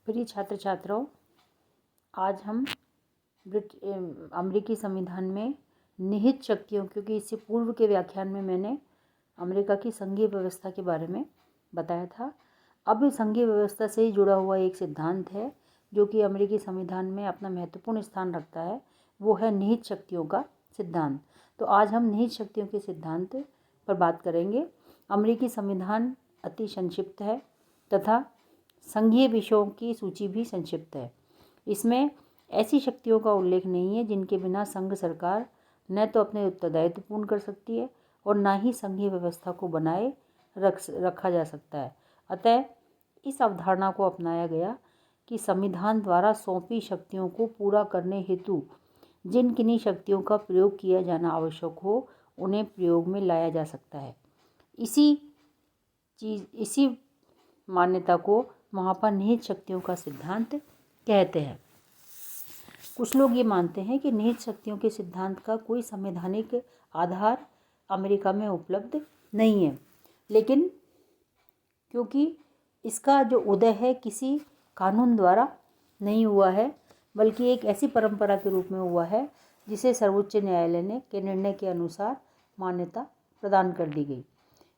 प्रिय छात्र छात्राओं, आज हम अमेरिकी संविधान में निहित शक्तियों, क्योंकि इससे पूर्व के व्याख्यान में मैंने अमेरिका की संघीय व्यवस्था के बारे में बताया था। अब संघीय व्यवस्था से ही जुड़ा हुआ एक सिद्धांत है जो कि अमेरिकी संविधान में अपना महत्वपूर्ण स्थान रखता है, वो है निहित शक्तियों का सिद्धांत। तो आज हम निहित शक्तियों के सिद्धांत पर बात करेंगे। अमेरिकी संविधान अति संक्षिप्त है तथा संघीय विषयों की सूची भी संक्षिप्त है। इसमें ऐसी शक्तियों का उल्लेख नहीं है जिनके बिना संघ सरकार न तो अपने उत्तरदायित्व पूर्ण कर सकती है और ना ही संघीय व्यवस्था को बनाए रखा जा सकता है। अतः इस अवधारणा को अपनाया गया कि संविधान द्वारा सौंपी शक्तियों को पूरा करने हेतु जिन किन्हीं शक्तियों का प्रयोग किया जाना आवश्यक हो, उन्हें प्रयोग में लाया जा सकता है। इसी मान्यता को वहाँ पर निहित शक्तियों का सिद्धांत कहते हैं। कुछ लोग ये मानते हैं कि निहित शक्तियों के सिद्धांत का कोई संवैधानिक आधार अमेरिका में उपलब्ध नहीं है, लेकिन क्योंकि इसका जो उदय है किसी कानून द्वारा नहीं हुआ है, बल्कि एक ऐसी परंपरा के रूप में हुआ है जिसे सर्वोच्च न्यायालय के निर्णय के अनुसार मान्यता प्रदान कर दी गई।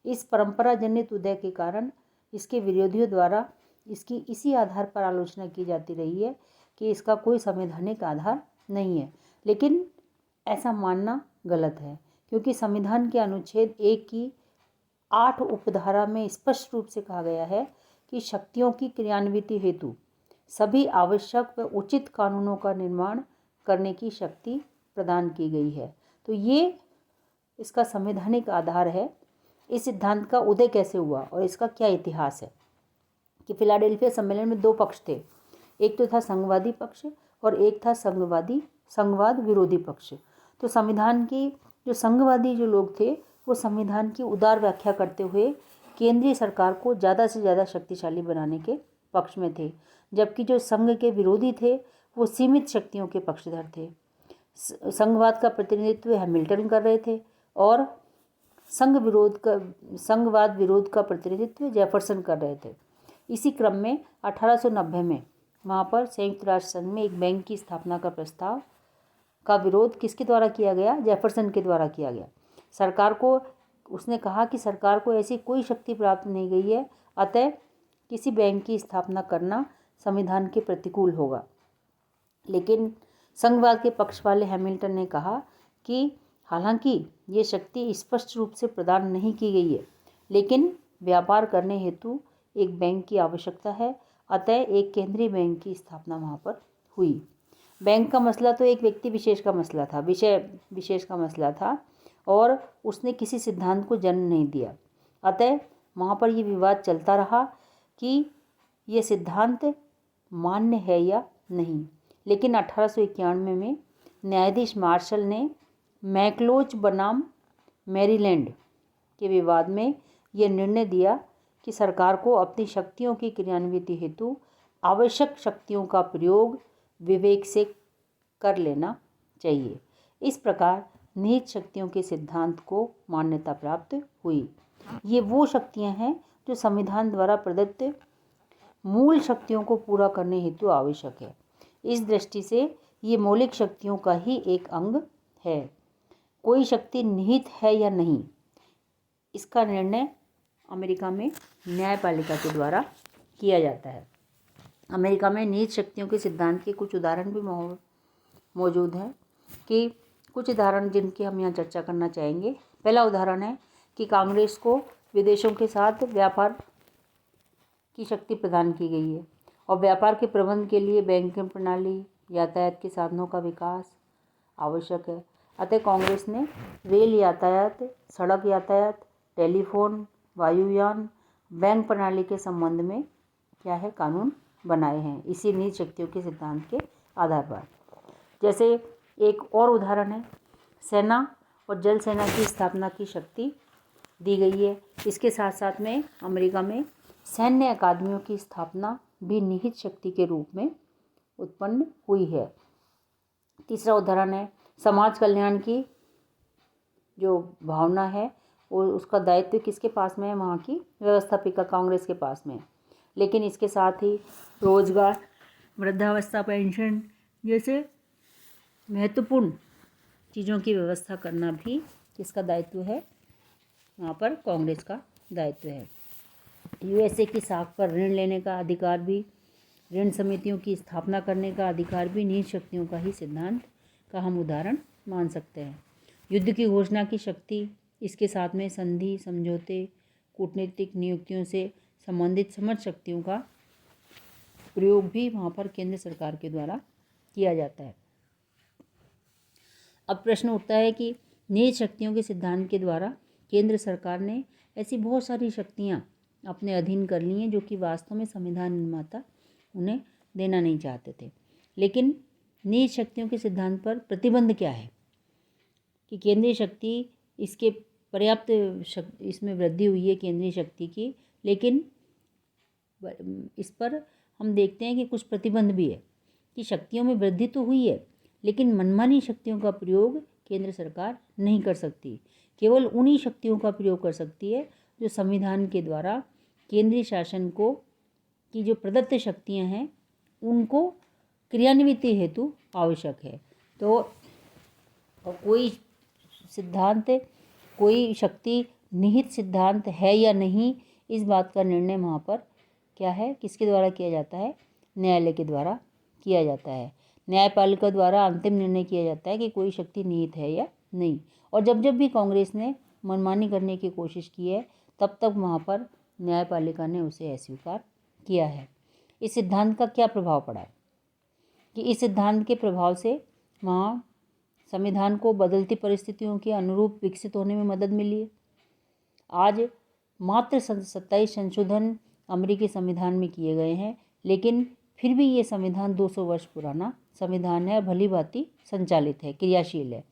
इस परंपरा जनित उदय के कारण इसके विरोधियों द्वारा इसकी इसी आधार पर आलोचना की जाती रही है कि इसका कोई संवैधानिक आधार नहीं है। लेकिन ऐसा मानना गलत है, क्योंकि संविधान के अनुच्छेद 1 की 8 उपधारा में स्पष्ट रूप से कहा गया है कि शक्तियों की क्रियान्विति हेतु सभी आवश्यक व उचित कानूनों का निर्माण करने की शक्ति प्रदान की गई है। तो ये इसका संवैधानिक आधार है। इस सिद्धांत का उदय कैसे हुआ और इसका क्या इतिहास है कि फिलाडेल्फिया सम्मेलन में 2 पक्ष थे। एक तो था संघवादी पक्ष और एक था संघवाद विरोधी पक्ष। तो संविधान की जो संघवादी जो लोग थे वो संविधान की उदार व्याख्या करते हुए केंद्रीय सरकार को ज़्यादा से ज़्यादा शक्तिशाली बनाने के पक्ष में थे, जबकि जो संघ के विरोधी थे वो सीमित शक्तियों के पक्षधर थे। संघवाद का प्रतिनिधित्व हैमिल्टन कर रहे थे और संघवाद विरोध का प्रतिनिधित्व जेफरसन कर रहे थे। इसी क्रम में 1890 में वहाँ पर संयुक्त राष्ट्र संघ में एक बैंक की स्थापना का प्रस्ताव का विरोध किसके द्वारा किया गया? जेफरसन के द्वारा किया गया। सरकार को उसने कहा कि सरकार को ऐसी कोई शक्ति प्राप्त नहीं गई है, अतः किसी बैंक की स्थापना करना संविधान के प्रतिकूल होगा। लेकिन संघवाद के पक्ष वाले हैमिल्टन ने कहा कि हालांकि ये शक्ति स्पष्ट रूप से प्रदान नहीं की गई है, लेकिन व्यापार करने हेतु एक बैंक की आवश्यकता है, अतः एक केंद्रीय बैंक की स्थापना वहाँ पर हुई। बैंक का मसला तो एक व्यक्ति विशेष का मसला था, विषय विशेष का मसला था और उसने किसी सिद्धांत को जन्म नहीं दिया। अतः वहाँ पर ये विवाद चलता रहा कि ये सिद्धांत मान्य है या नहीं। लेकिन 1891 में न्यायाधीश मार्शल ने मैकलोच बनाम मैरीलैंड के विवाद में यह निर्णय दिया कि सरकार को अपनी शक्तियों की क्रियान्विति हेतु आवश्यक शक्तियों का प्रयोग विवेक से कर लेना चाहिए। इस प्रकार निहित शक्तियों के सिद्धांत को मान्यता प्राप्त हुई। ये वो शक्तियां हैं जो संविधान द्वारा प्रदत्त मूल शक्तियों को पूरा करने हेतु आवश्यक है। इस दृष्टि से ये मौलिक शक्तियों का ही एक अंग है। कोई शक्ति निहित है या नहीं, इसका निर्णय अमेरिका में न्यायपालिका के द्वारा किया जाता है। अमेरिका में निहित शक्तियों के सिद्धांत के कुछ उदाहरण भी मौजूद हैं कि कुछ उदाहरण जिनकी हम यहाँ चर्चा करना चाहेंगे। पहला उदाहरण है कि कांग्रेस को विदेशों के साथ व्यापार की शक्ति प्रदान की गई है और व्यापार के प्रबंध के लिए बैंकिंग प्रणाली, यातायात के साधनों का विकास आवश्यक है। अतः कांग्रेस ने रेल यातायात, सड़क यातायात, टेलीफोन, वायुयान, बैंक प्रणाली के संबंध में क्या है कानून बनाए हैं इसी निहित शक्तियों के सिद्धांत के आधार पर। जैसे एक और उदाहरण है, सेना और जल सेना की स्थापना की शक्ति दी गई है। इसके साथ साथ में अमेरिका में सैन्य अकादमियों की स्थापना भी निहित शक्ति के रूप में उत्पन्न हुई है। तीसरा उदाहरण है समाज कल्याण की जो भावना है वो उसका दायित्व किसके पास में है? वहाँ की व्यवस्थापिका कांग्रेस के पास में। लेकिन इसके साथ ही रोजगार, वृद्धावस्था पेंशन जैसे महत्वपूर्ण चीज़ों की व्यवस्था करना भी किसका दायित्व है, वहाँ पर कांग्रेस का दायित्व है। यूएसए की साख पर ऋण लेने का अधिकार भी, ऋण समितियों की स्थापना करने का अधिकार भी निहित शक्तियों का ही सिद्धांत का हम उदाहरण मान सकते हैं। युद्ध की घोषणा की शक्ति, इसके साथ में संधि, समझौते, कूटनीतिक नियुक्तियों से संबंधित समझ शक्तियों का प्रयोग भी वहाँ पर केंद्र सरकार के द्वारा किया जाता है। अब प्रश्न उठता है कि निहित शक्तियों के सिद्धांत के द्वारा केंद्र सरकार ने ऐसी बहुत सारी शक्तियाँ अपने अधीन कर ली हैं जो कि वास्तव में संविधान निर्माता उन्हें देना नहीं चाहते थे। लेकिन निहित शक्तियों के सिद्धांत पर प्रतिबंध क्या है कि केंद्रीय शक्ति, इसके पर्याप्त इसमें वृद्धि हुई है केंद्रीय शक्ति की, लेकिन इस पर हम देखते हैं कि कुछ प्रतिबंध भी है कि शक्तियों में वृद्धि तो हुई है, लेकिन मनमानी शक्तियों का प्रयोग केंद्र सरकार नहीं कर सकती। केवल उन्हीं शक्तियों का प्रयोग कर सकती है जो संविधान के द्वारा केंद्रीय शासन को की जो प्रदत्त शक्तियां हैं उनको क्रियान्वित हेतु आवश्यक है। तो कोई सिद्धांत, कोई शक्ति निहित सिद्धांत है या नहीं, इस बात का निर्णय वहाँ पर क्या है, किसके द्वारा किया जाता है, न्यायालय के द्वारा किया जाता है। न्यायपालिका द्वारा अंतिम निर्णय किया जाता है कि कोई शक्ति निहित है या नहीं। और जब जब भी कांग्रेस ने मनमानी करने की कोशिश की है तब तक वहाँ पर न्यायपालिका ने उसे अस्वीकार किया है। इस सिद्धांत का क्या प्रभाव पड़ा है कि इस सिद्धांत के प्रभाव से वहाँ संविधान को बदलती परिस्थितियों के अनुरूप विकसित होने में मदद मिली है। आज मात्र 27 संशोधन अमेरिकी संविधान में किए गए हैं, लेकिन फिर भी ये संविधान 200 वर्ष पुराना संविधान है, भली भांति संचालित है, क्रियाशील है।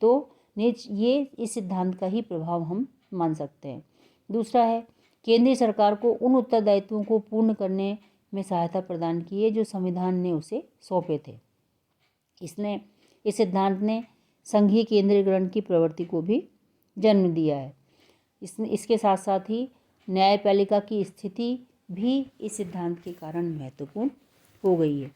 तो ये इस सिद्धांत का ही प्रभाव हम मान सकते हैं। दूसरा है, केंद्रीय सरकार को उन उत्तरदायित्वों को पूर्ण करने में सहायता प्रदान की है जो संविधान ने उसे सौंपे थे। इस सिद्धांत ने संघीय केंद्रीकरण की प्रवृत्ति को भी जन्म दिया है। इसके साथ साथ ही न्यायपालिका की स्थिति भी इस सिद्धांत के कारण महत्वपूर्ण हो गई है।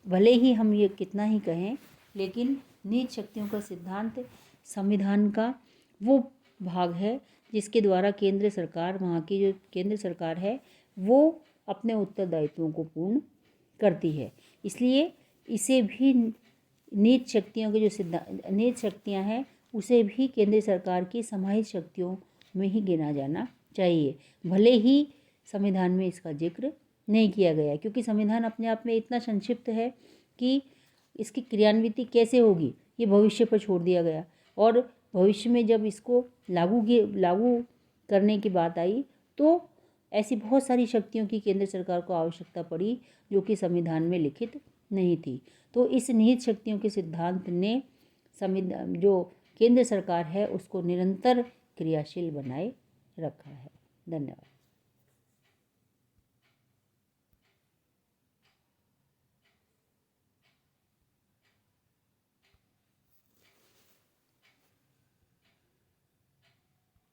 भले ही हम ये कितना ही कहें, लेकिन निहित शक्तियों का सिद्धांत संविधान का वो भाग है जिसके द्वारा केंद्र सरकार, वहाँ की जो केंद्र सरकार है, वो अपने उत्तरदायित्वों को पूर्ण करती है। इसलिए इसे भी निहित शक्तियों के जो निहित शक्तियाँ हैं उसे भी केंद्र सरकार की समाहित शक्तियों में ही गिना जाना चाहिए, भले ही संविधान में इसका जिक्र नहीं किया गया, क्योंकि संविधान अपने आप में इतना संक्षिप्त है कि इसकी क्रियान्विति कैसे होगी ये भविष्य पर छोड़ दिया गया। और भविष्य में जब इसको लागू करने की बात आई तो ऐसी बहुत सारी शक्तियों की केंद्र सरकार को आवश्यकता पड़ी जो कि संविधान में लिखित नहीं थी। तो इस निहित शक्तियों के सिद्धांत ने संविधान जो केंद्र सरकार है उसको निरंतर क्रियाशील बनाए रखा है। धन्यवाद।